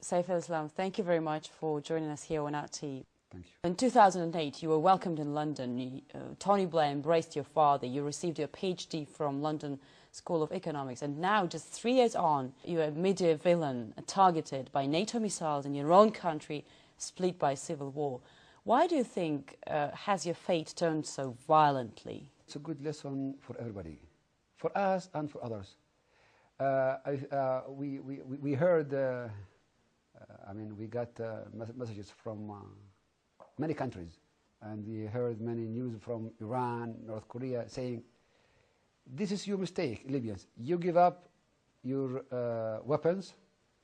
Saif al-Islam, thank you very much for joining us here on RT. Thank you. In 2008, you were welcomed in London. Tony Blair embraced your father. You received your PhD from London School of Economics. And now, just 3 years on, you're a media villain targeted by NATO missiles in your own country, split by civil war. Why do you think has your fate turned so violently? It's a good lesson for everybody, for us and for others. We heard, we got messages from many countries, and we heard many news from Iran, North Korea, saying, this is your mistake, Libyans. You give up your weapons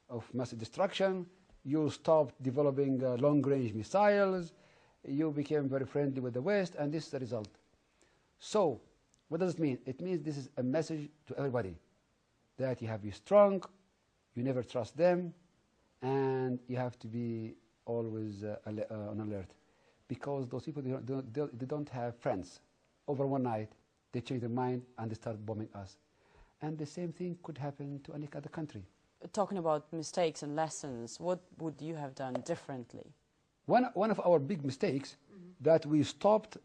of mass destruction, you stopped developing long-range missiles, you became very friendly with the West, and this is the result. So, what does it mean? It means this is a message to everybody, that you have to be strong, you never trust them, and you have to be always on alert. Because those people, they don't have friends. Over one night, they change their mind and they start bombing us. And the same thing could happen to any other country. Talking about mistakes and lessons, what would you have done differently? One of our big mistakes that we stopped,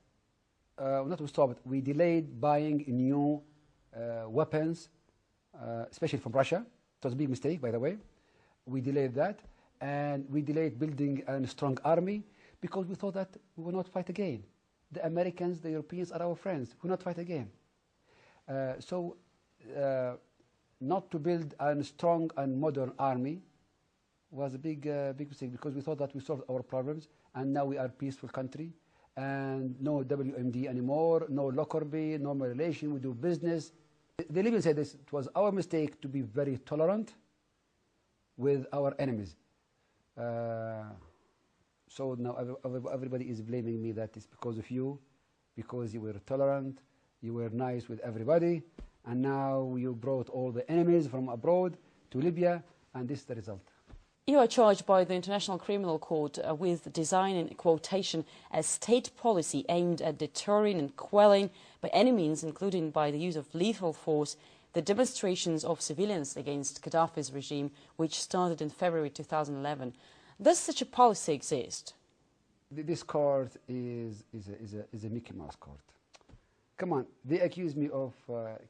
we delayed buying new weapons, especially from Russia. It was a big mistake, by the way. We delayed that, and we delayed building a strong army because we thought that we will not fight again. The Americans, the Europeans are our friends. We will not fight again. Not to build a strong and modern army was a big mistake, because we thought that we solved our problems, and now we are a peaceful country, and no WMD anymore, no Lockerbie, no more relation, we do business. The Libyans said this, it was our mistake to be very tolerant with our enemies. So now everybody is blaming me that it's because of you, because you were tolerant, you were nice with everybody, and now you brought all the enemies from abroad to Libya, and this is the result. You are charged by the International Criminal Court with designing, quotation, a state policy aimed at deterring and quelling by any means, including by the use of lethal force, the demonstrations of civilians against Gaddafi's regime, which started in February 2011. Does such a policy exist? This court is a Mickey Mouse court. Come on, they accuse me of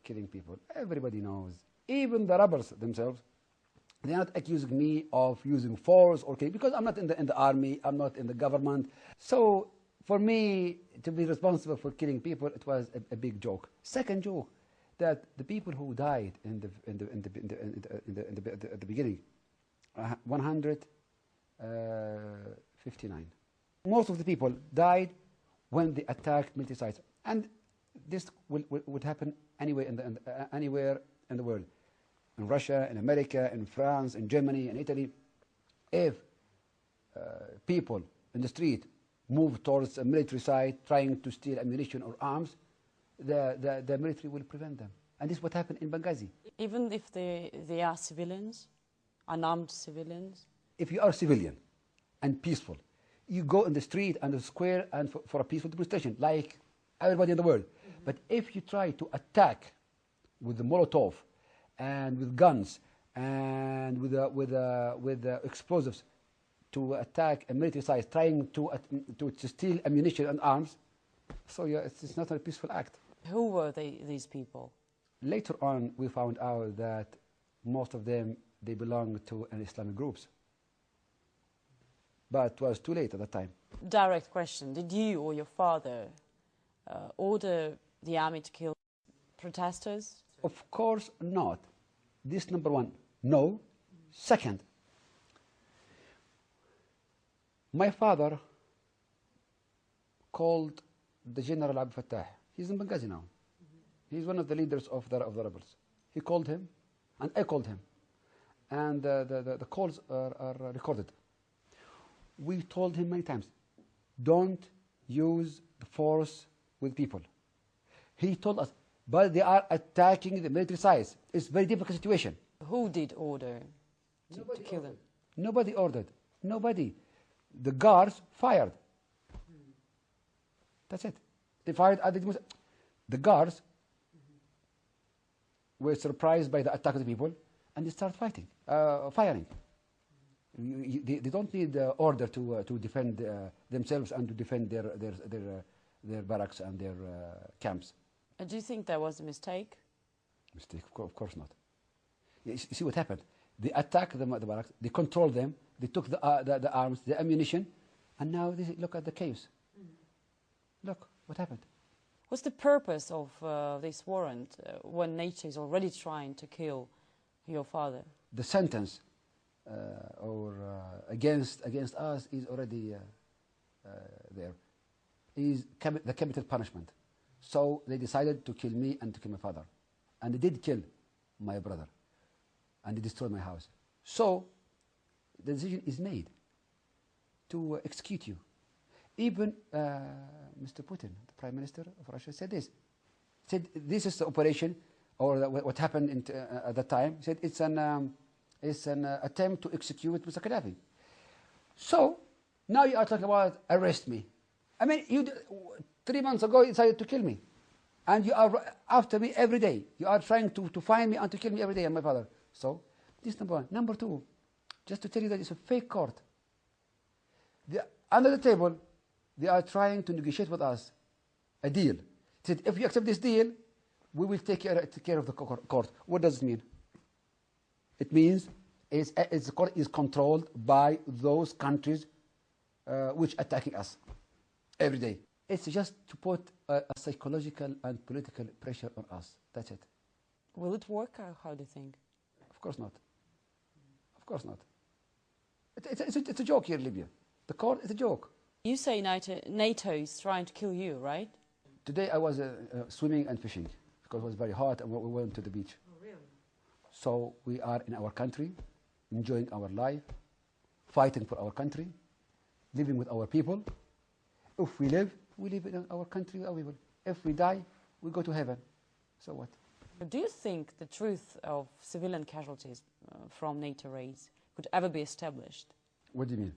killing people. Everybody knows. Even the rebels themselves, they're not accusing me of using force or killing, because I'm not in the army, I'm not in the government. So for me to be responsible for killing people, it was a big joke. Second joke, that the people who died at the beginning, 159. Most of the people died when they attacked military sites, and this would happen anywhere in the world, in Russia, in America, in France, in Germany, in Italy. If people in the street move towards a military site trying to steal ammunition or arms, the military will prevent them. And this is what happened in Benghazi. Even if they are civilians, unarmed civilians? If you are civilian and peaceful, you go in the street and the square and for a peaceful demonstration, like everybody in the world. But if you try to attack with the Molotov and with guns and with explosives to attack a military site, trying to steal ammunition and arms, so yeah, it's not a peaceful act. Who were these people? Later on, we found out that most of them, they belonged to an Islamic groups. But it was too late at that time. Direct question. Did you or your father order the army to kill protesters? Of course not. This number one, no. Second, my father called the General Abdel Fattah. He's in Benghazi now. He's one of the leaders of the rebels. He called him, and I called him. And the calls are recorded. We told him many times, don't use the force with people. He told us, but they are attacking the military sites. It's a very difficult situation. Who did order to kill them? Nobody ordered. Nobody. The guards fired. That's it. They fired at the guards were surprised by the attack of the people, and they started firing. They don't need the order to defend themselves and to defend their barracks and their camps. Do you think that was a mistake? Mistake? Of course not. You see what happened? They attacked the barracks, they controlled them, they took the arms, the ammunition, and now look at the chaos. Look what happened. What's the purpose of this warrant when NATO is already trying to kill your father? The sentence against us is already there. Is the capital punishment. So they decided to kill me and to kill my father. And they did kill my brother. And they destroyed my house. So the decision is made to execute you. Even Mr. Putin, the Prime Minister of Russia, said this. He said this is the operation, or what happened at that time. He said it's an attempt to execute Mr. Gaddafi. So now you are talking about arrest me. I mean, 3 months ago you decided to kill me, and you are after me every day. You are trying to find me and to kill me every day, and my father. So this number one. Number two, just to tell you that it's a fake court. Under the table, they are trying to negotiate with us a deal. They said, if you accept this deal, we will take care of the court. What does it mean? It means the court is controlled by those countries which are attacking us every day. It's just to put a psychological and political pressure on us. That's it. Will it work? How do you think? Of course not. Of course not. It's a joke here in Libya. The court is a joke. You say NATO is trying to kill you, right? Today I was swimming and fishing because it was very hot and we went to the beach. Oh, really? So we are in our country, enjoying our life, fighting for our country, living with our people. If we live in our country with our people. If we die, we go to heaven. So what? Do you think the truth of civilian casualties from NATO raids could ever be established? What do you mean?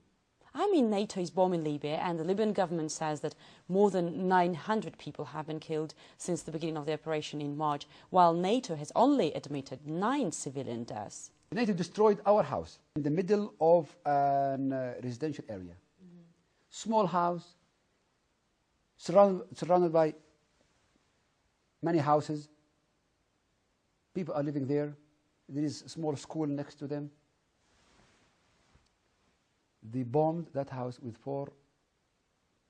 I mean, NATO is bombing Libya, and the Libyan government says that more than 900 people have been killed since the beginning of the operation in March, while NATO has only admitted 9 civilian deaths. NATO destroyed our house in the middle of a residential area. Small house, surrounded by many houses. People are living there. There is a small school next to them. They bombed that house with 4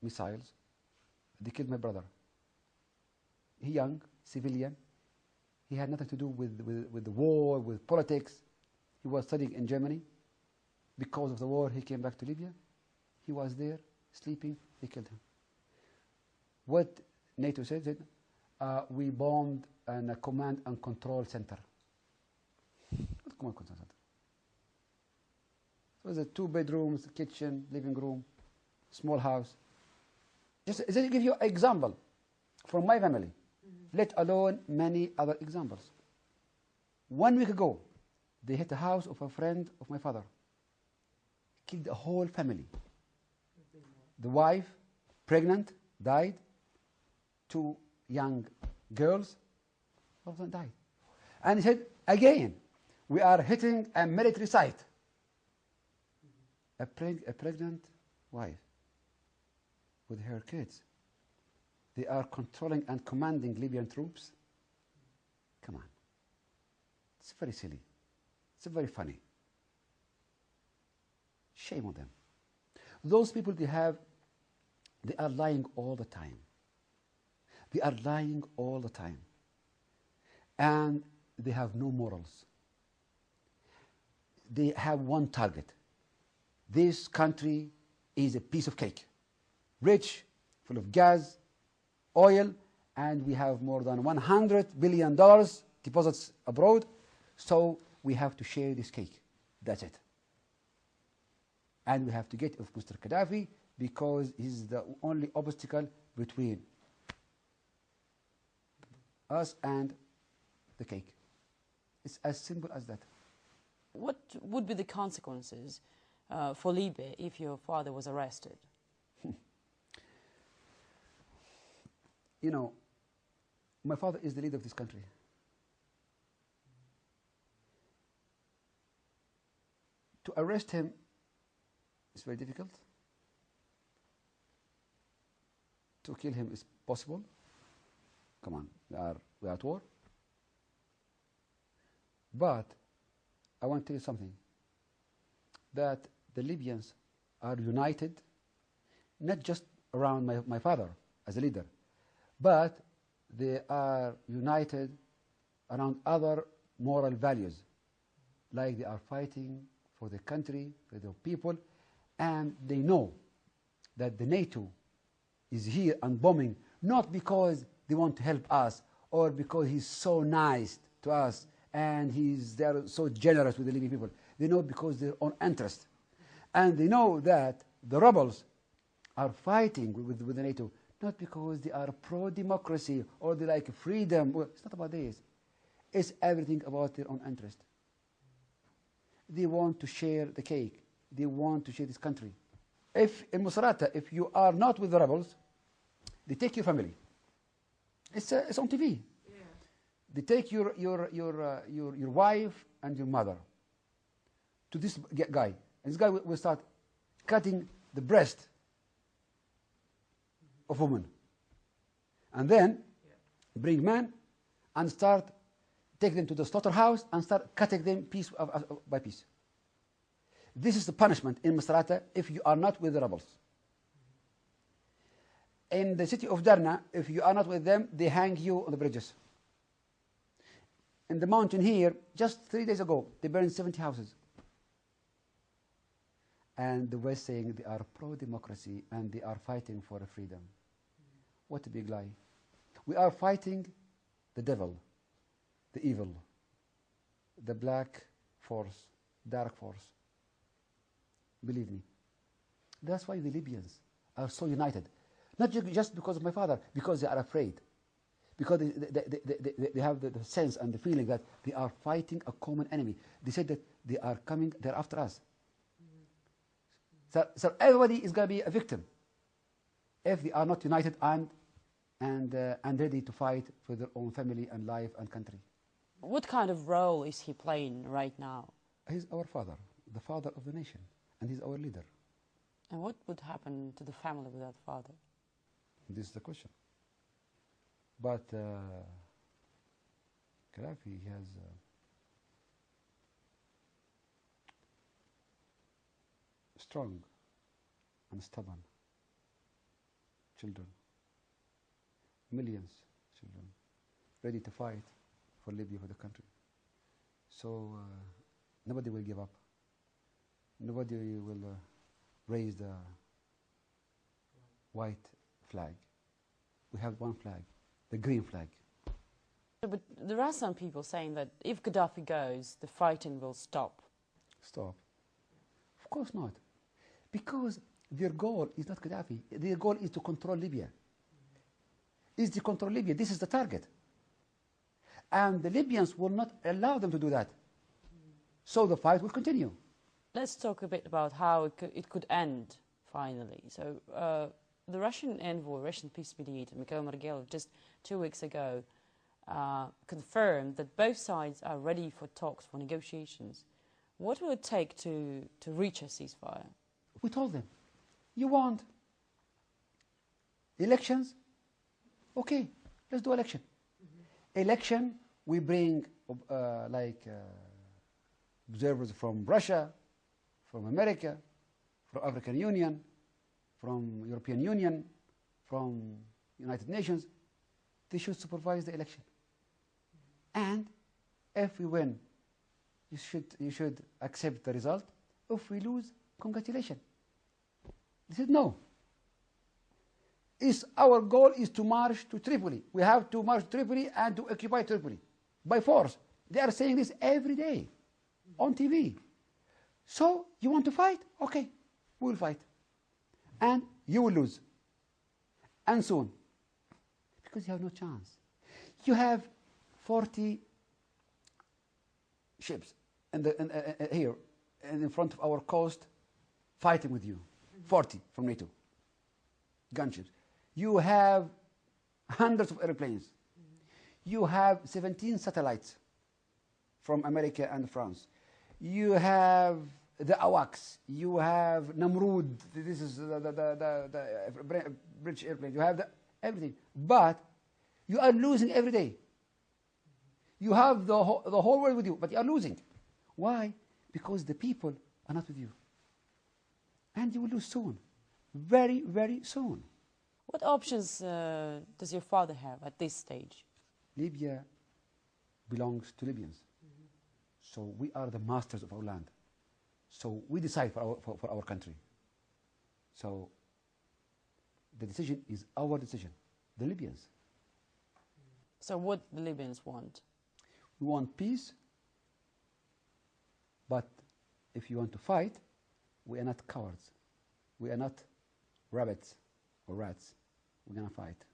missiles. They killed my brother. He young, civilian. He had nothing to do with the war, with politics. He was studying in Germany. Because of the war, he came back to Libya. He was there, sleeping. They killed him. What NATO said, we bombed a command and control center. What command and control center? It was a 2 bedrooms, kitchen, living room, small house. Just to give you an example from my family, let alone many other examples. 1 week ago, they hit the house of a friend of my father. Killed the whole family. The wife, pregnant, died. 2 young girls, all of them died. And he said, again, we are hitting a military site. A pregnant wife with her kids. They are controlling and commanding Libyan troops. Come on. It's very silly. It's very funny. Shame on them. Those people they are lying all the time. They are lying all the time. And they have no morals. They have one target. This country is a piece of cake. Rich, full of gas, oil, and we have more than $100 billion deposits abroad, so we have to share this cake. That's it. And we have to get off Mr. Gaddafi because he's the only obstacle between us and the cake. It's as simple as that. What would be the consequences for Libya if your father was arrested? You know, my father is the leader of this country. To arrest him It's very difficult. To kill him is possible. Come on, we are at war. But I want to tell you something, that the Libyans are united, not just around my father as a leader, but they are united around other moral values, like they are fighting for the country, for the people, and they know that the NATO is here and bombing, not because they want to help us or because he's so nice to us and they're so generous with the Libyan people. They know because their own interest. And they know that the rebels are fighting with the NATO, not because they are pro-democracy or they like freedom. Well, it's not about this. It's everything about their own interest. They want to share the cake. They want to share this country. If in Misrata, if you are not with the rebels, they take your family. It's on TV. Yeah. They take your wife and your mother to this guy. And this guy will start cutting the breast of woman. And then bring men and start take them to the slaughterhouse and start cutting them piece by piece. This is the punishment in Misrata if you are not with the rebels. In the city of Darna, if you are not with them, they hang you on the bridges. In the mountain here, just 3 days ago, they burned 70 houses. And the West saying they are pro-democracy and they are fighting for freedom. What a big lie. We are fighting the devil, the evil, the black force, dark force. Believe me. That's why the Libyans are so united. Not just because of my father, because they are afraid. Because they have the sense and the feeling that they are fighting a common enemy. They said that they are coming, they're after us. So everybody is going to be a victim if they are not united and ready to fight for their own family and life and country. What kind of role is he playing right now? He's our father, the father of the nation, and he's our leader. And what would happen to the family without father? This is the question. But Gaddafi has strong and stubborn children, millions of children, ready to fight for Libya, for the country. So nobody will give up. Nobody will raise the white flag. We have one flag, the green flag. But there are some people saying that if Gaddafi goes, the fighting will stop. Stop? Of course not. Because their goal is not Gaddafi. Their goal is to control Libya. Is to control Libya. This is the target. And the Libyans will not allow them to do that. So the fight will continue. Let's talk a bit about how it could end, finally. So the Russian envoy, Russian peace mediator, Mikhail Margelov, just 2 weeks ago, confirmed that both sides are ready for talks, for negotiations. What will it take to reach a ceasefire? We told them, you want elections? Okay, let's do election. Election, we bring observers from Russia, from America, from African Union, from European Union, from United Nations. They should supervise the election. And if we win, you should accept the result. If we lose, congratulations. They said no. Our goal is to march to Tripoli. We have to march to Tripoli and to occupy Tripoli by force. They are saying this every day on TV. So you want to fight? Okay, we will fight. And you will lose. And soon. Because you have no chance. You have 40 ships here in front of our coast fighting with you. 40 from NATO. Gunships. You have hundreds of airplanes. You have 17 satellites from America and France. You have the AWACS, you have Namrud, this is the British airplane, you have everything. But you are losing every day. You have the whole world with you, but you are losing. Why? Because the people are not with you. And you will lose soon. Very, very soon. What options does your father have at this stage? Libya belongs to Libyans. So we are the masters of our land. So we decide for our country. So the decision is our decision, the Libyans. So what the Libyans want? We want peace, but if you want to fight, we are not cowards. We are not rabbits or rats. We're going to fight.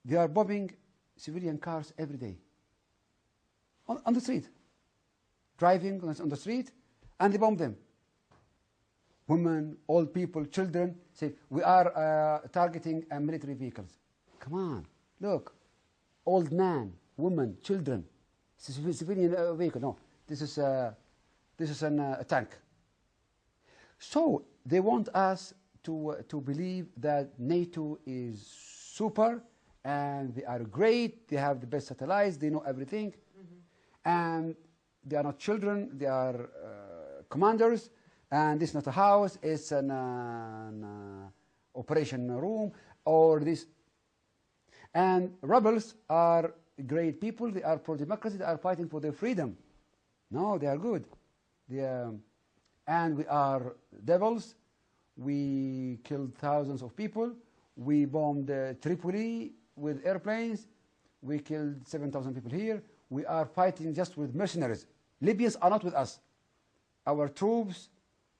They are bombing civilian cars every day on the street, driving on the street, and they bomb them. Women, old people, children say, we are targeting military vehicles. Come on, look, old man, woman, children, civilian vehicle. No, this is a tank. So they want us to believe that NATO is super and they are great, they have the best satellites, they know everything, and they are not children, they are commanders, and this is not a house, it's an operation room, or this. And rebels are great people, they are pro-democracy, they are fighting for their freedom. No, they are good. And we are devils. We killed thousands of people. We bombed Tripoli with airplanes. We killed 7,000 people here. We are fighting just with mercenaries. Libyans are not with us. Our troops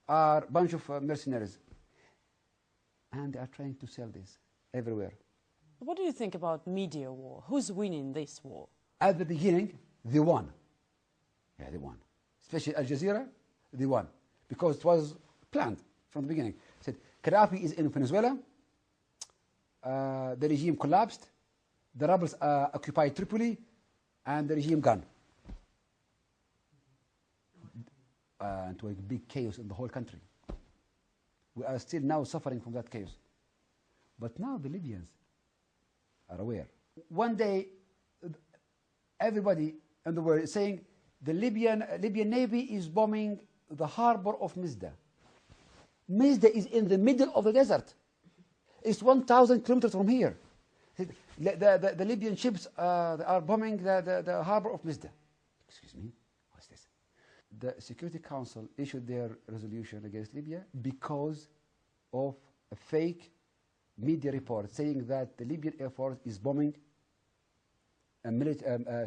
are a bunch of mercenaries. And they are trying to sell this everywhere. What do you think about media war? Who's winning this war? At the beginning, they won. Yeah, they won. Especially Al Jazeera, they won. Because it was planned from the beginning. Said, Gaddafi is in Venezuela. The regime collapsed. The rebels occupied Tripoli. And the regime gone. And to a big chaos in the whole country. We are still now suffering from that chaos. But now the Libyans are aware. One day, everybody in the world is saying the Libyan Navy is bombing the harbor of Misda. Misda is in the middle of the desert. It's 1,000 kilometers from here. The Libyan ships are bombing the harbor of Misda. Excuse me, what's this? The Security Council issued their resolution against Libya because of a fake media report saying that the Libyan Air Force is bombing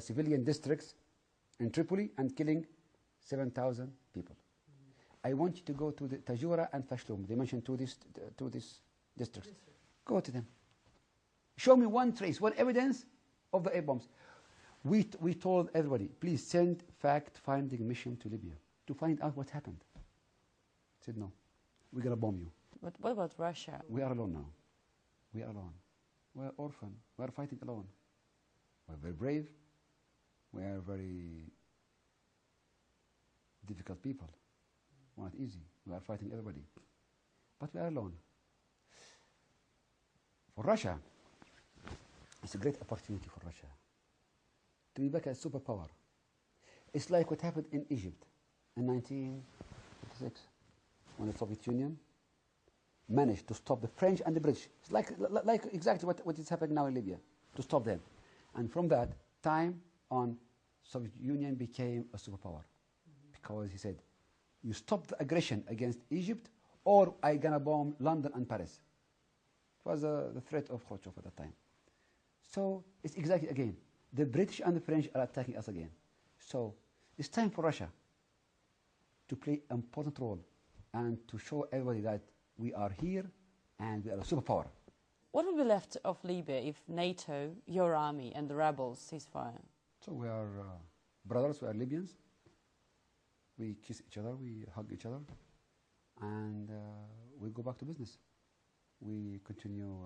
civilian districts in Tripoli and killing 7,000 people. I want you to go to the Tajura and Fashlum. They mentioned two these districts. Go to them. Show me one trace, one evidence of the air bombs. We told everybody, please send fact-finding mission to Libya to find out what happened. Said no, we're going to bomb you. But what about Russia? We are alone now. We are alone. We are orphan. We are fighting alone. We are very brave. We are very difficult people. We're not easy. We are fighting everybody. But we are alone. For Russia, it's a great opportunity for Russia to be back as a superpower. It's like what happened in Egypt in 1956 when the Soviet Union managed to stop the French and the British. It's like exactly what is happening now in Libya, to stop them. And from that time on, Soviet Union became a superpower because he said, you stop the aggression against Egypt or I'm going to bomb London and Paris. It was the threat of Khrushchev at that time. So it's exactly again. The British and the French are attacking us again. So it's time for Russia to play an important role and to show everybody that we are here and we are a superpower. What will be left of Libya if NATO, your army, and the rebels cease fire? So we are brothers, we are Libyans. We kiss each other, we hug each other, and we go back to business. We continue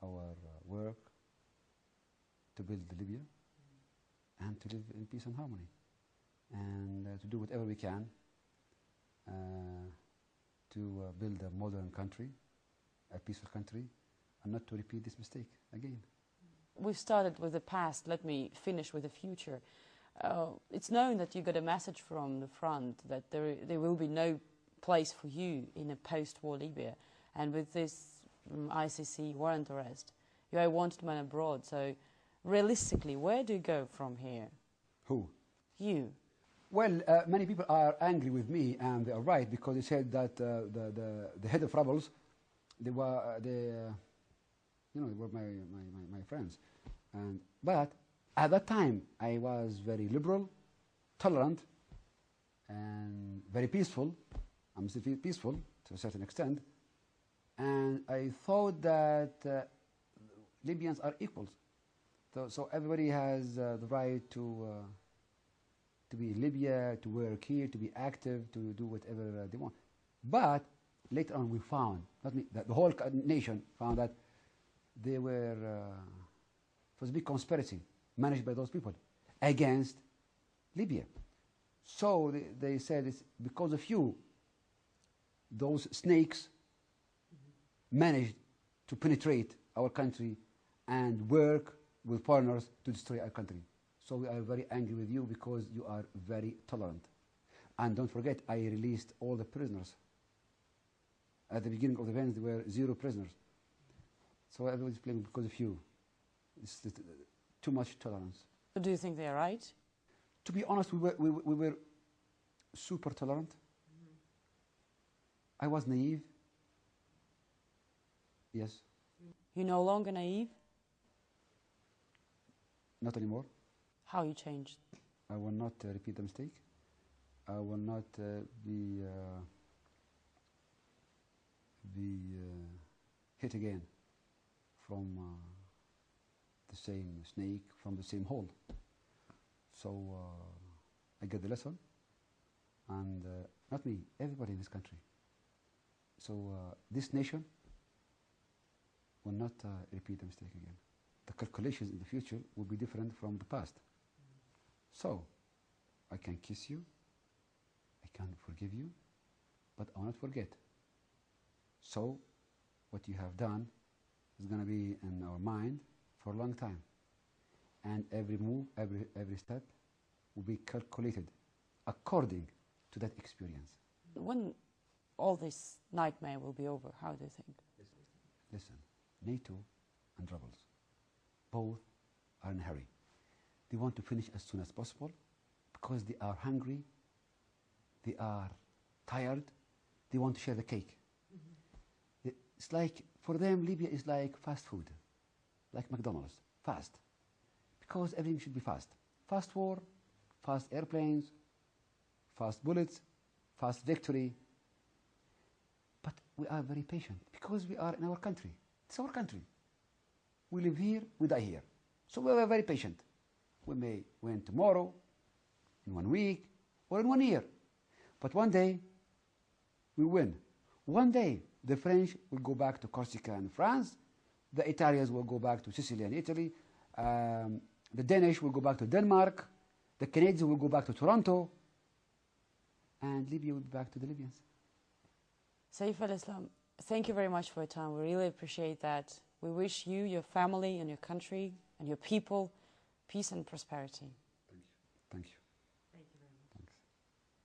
our work to build Libya and to live in peace and harmony, and to do whatever we can to build a modern country, a peaceful country, and not to repeat this mistake again. We've started with the past, let me finish with the future. It's known that you got a message from the front that there will be no place for you in a post-war Libya. And with this ICC warrant arrest, you are a wanted man abroad. So realistically, where do you go from here? Who? You. Well, many people are angry with me, and they are right, because they said that the head of rebels, they were my friends. But at that time, I was very liberal, tolerant, and very peaceful. I'm still peaceful to a certain extent. And I thought that Libyans are equals. So everybody has the right to be in Libya, to work here, to be active, to do whatever they want. But later on we found, not me, that the whole nation found that they were, it was a big conspiracy managed by those people against Libya. So they said it's because of you, those snakes managed to penetrate our country and work with foreigners to destroy our country. So we are very angry with you because you are very tolerant. And don't forget, I released all the prisoners. At the beginning of the events, there were 0 prisoners. So everybody's playing because of you. It's too much tolerance. So do you think they are right? To be honest, we were super tolerant. I was naive. Yes. You're no longer naive? Not anymore. How you changed? I will not repeat the mistake. I will not be hit again from the same snake, from the same hole. So I get the lesson, and not me, everybody in this country. So this nation will not repeat the mistake again. The calculations in the future will be different from the past. So I can kiss you, I can forgive you, but I will not forget. So what you have done is going to be in our mind for a long time. And every move, every step will be calculated according to that experience. When all this nightmare will be over, how do you think? Listen, NATO and rebels, both are in a hurry. They want to finish as soon as possible because they are hungry, they are tired, they want to share the cake. It's like, for them, Libya is like fast food, like McDonald's, fast. Because everything should be fast. Fast war, fast airplanes, fast bullets, fast victory. But we are very patient because we are in our country. It's our country. We live here, we die here. So we are very patient. We may win tomorrow, in 1 week, or in 1 year. But one day, we win. One day, the French will go back to Corsica and France. The Italians will go back to Sicily and Italy. The Danish will go back to Denmark. The Canadians will go back to Toronto. And Libya will be back to the Libyans. Saif al-Islam, thank you very much for your time. We really appreciate that. We wish you, your family, and your country, and your people peace and prosperity. Thank you. Thank you.